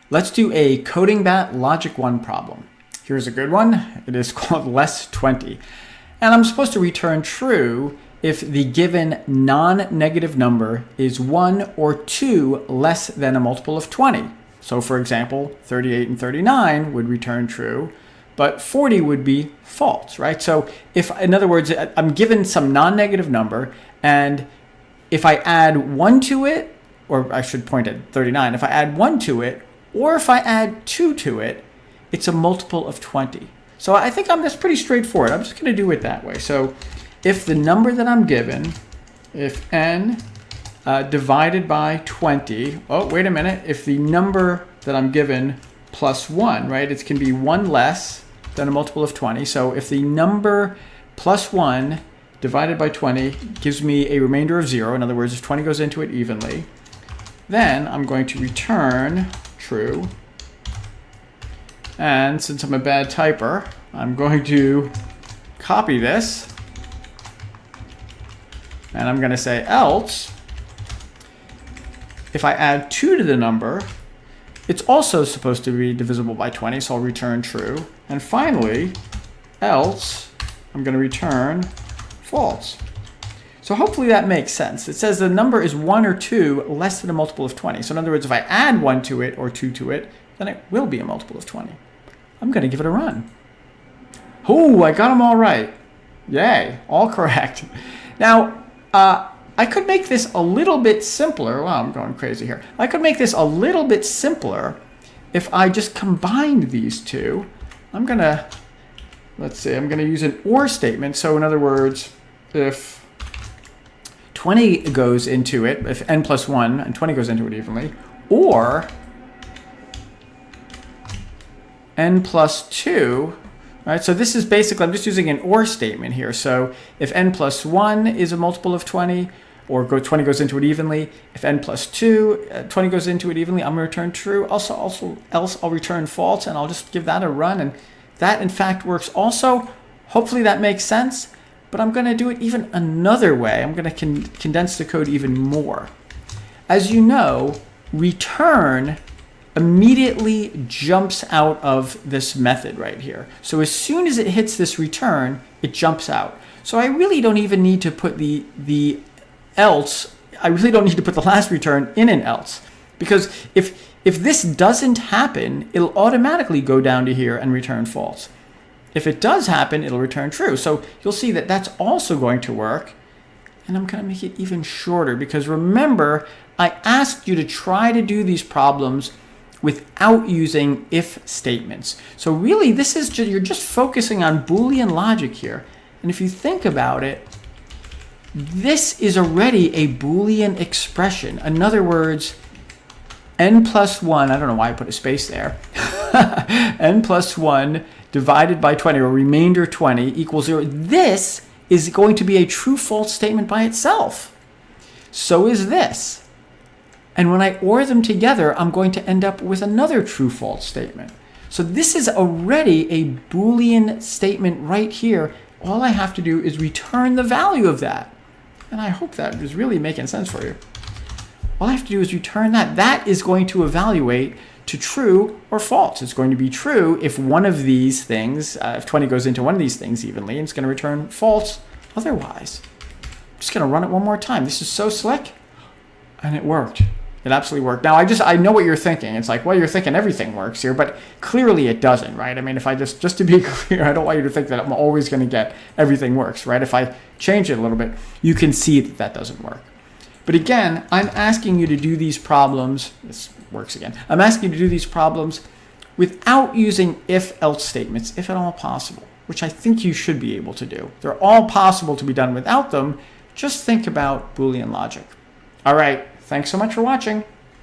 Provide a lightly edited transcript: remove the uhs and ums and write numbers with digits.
Let's do a CodingBat Logic-1 problem. Here's a good one. It is called less 20. And I'm supposed to return true if the given non-negative number is 1 or 2 less than a multiple of 20. So for example, 38 and 39 would return true, but 40 would be false, right? So if, in other words, I'm given some non-negative number, and if I add 1 to it, or I should point at 39, if I add 1 to it, or if I add 2 to it, it's a multiple of 20. So I think that's pretty straightforward. I'm just going to do it that way. So if the number that I'm given, if n divided by 20, oh, wait a minute, if the number that I'm given plus 1, right, it can be 1 less than a multiple of 20. So if the number plus 1 divided by 20 gives me a remainder of 0, in other words, if 20 goes into it evenly, then I'm going to return true. And since I'm a bad typer, I'm going to copy this. And I'm going to say else, if I add 2 to the number, it's also supposed to be divisible by 20, so I'll return true. And finally, else, I'm going to return false. So hopefully that makes sense. It says the number is 1 or 2 less than a multiple of 20. So in other words, if I add 1 to it or 2 to it, then it will be a multiple of 20. I'm going to give it a run. Oh, I got them all right. Yay, all correct. Now, I could make this a little bit simpler. Wow, I'm going crazy here. I could make this a little bit simpler if I just combined these two. I'm going to, let's see, I'm going to use an or statement. So in other words, if 20 goes into it, if n plus 1 and 20 goes into it evenly, or n plus 2, right? So this is basically, I'm just using an or statement here. So if n plus 1 is a multiple of 20, or 20 goes into it evenly, if n plus 2, 20 goes into it evenly, I'm going to return true. Else I'll return false, and I'll just give that a run. And that, in fact, works also. Hopefully that makes sense. But I'm going to do it even another way. I'm going to condense the code even more. As you know, return immediately jumps out of this method right here. So as soon as it hits this return, it jumps out. So I really don't even need to put the else. I really don't need to put the last return in an else. Because if this doesn't happen, it'll automatically go down to here and return false. If it does happen, it'll return true. So you'll see that that's also going to work. And I'm going to make it even shorter because remember, I asked you to try to do these problems without using if statements. So really, this is you're just focusing on Boolean logic here. And if you think about it, this is already a Boolean expression. In other words, n plus 1, I don't know why I put a space there, n plus 1 divided by 20, or remainder 20, equals 0. This is going to be a true-false statement by itself. So is this. And when I OR them together, I'm going to end up with another true-false statement. So this is already a Boolean statement right here. All I have to do is return the value of that. And I hope that is really making sense for you. All I have to do is return that. That is going to evaluate to true or false. It's going to be true if one of these things, if 20 goes into one of these things evenly, and it's going to return false otherwise. I'm just going to run it one more time. This is so slick, and it worked. It absolutely worked. Now, I know what you're thinking. It's like, well, you're thinking everything works here, but clearly it doesn't, right? I mean, if I just to be clear, I don't want you to think that I'm always going to get everything works, right? If I change it a little bit, you can see that that doesn't work. But again, I'm asking you to do these problems. This works again. I'm asking you to do these problems without using if-else statements, if at all possible, which I think you should be able to do. They're all possible to be done without them. Just think about Boolean logic. All right. Thanks so much for watching.